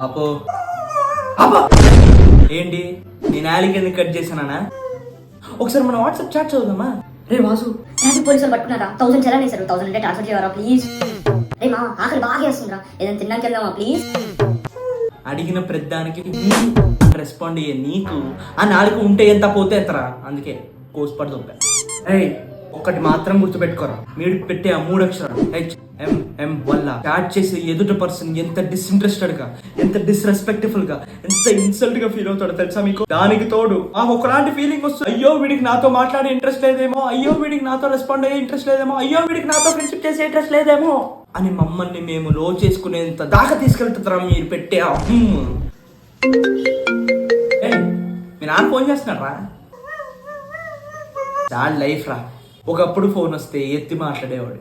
అపో అపో ఏంటి నేను నాలిక ఎందుకు కట్ చేశానా? ఒకసారి మన వాట్సాప్ చాట్ చదువుదామా? రే వాసు, ట్రాఫిక్ పోలీసులు పట్టుకున్నారా? 1000 చలాన్ వేశారు. 1000 అంటే ట్రాన్స్ఫర్ చేయరా ప్లీజ్? రే మా ఆఖరి బాగా వేస్తుందిరా, ఏదైనా తిన్నాక వెళ్దామా ప్లీజ్? అడిగిన ప్రతిదానికి రెస్పాండ్ అయ్యే నీకు ఆ నాలుగు ఉంటే ఎంత పోతే ఎంతరా? అందుకే కోసుపడి దొబ్బా. ఏయ్ ఒకటి మాత్రం గుర్తుపెట్టుకోరా, మీరు పెట్టే ఆ 3 అక్షరాలు HMM వల్ల చాట్ చేసే ఎదుటి పర్సన్ ఎంత డిస్ఇంట్రెస్టెడ్ గా, ఎంత డిస్రెస్పెక్ట్ఫుల్ గా, ఎంత ఇన్సల్ట్ గా ఫీల్ అవుతాడో తెలుసా మీకు? దానికి తోడు ఒకలాంటి ఫీలింగ్ వస్తుంది, అయ్యో వీడికి నాతో మాట్లాడే ఇంట్రెస్ట్ లేదేమో, అయ్యో వీడికి నాతో రెస్పాండ్ అయ్యే ఇంట్రెస్ట్ లేదేమో, అయ్యో వీడికి నాతో ఫ్రెండ్షిప్ చేసే ఇంట్రెస్ట్ లేదేమో అని మమ్మల్ని మేము లో చేసుకునేంత దాకా తీసుకెళ్తారా మీరు పెట్టే మీ నాన్న ఫోన్ చేస్తున్నారా? దాని లైఫ్ రా. ఒకప్పుడు ఫోన్ వస్తే ఎత్తి మాట్లాడేవాడు,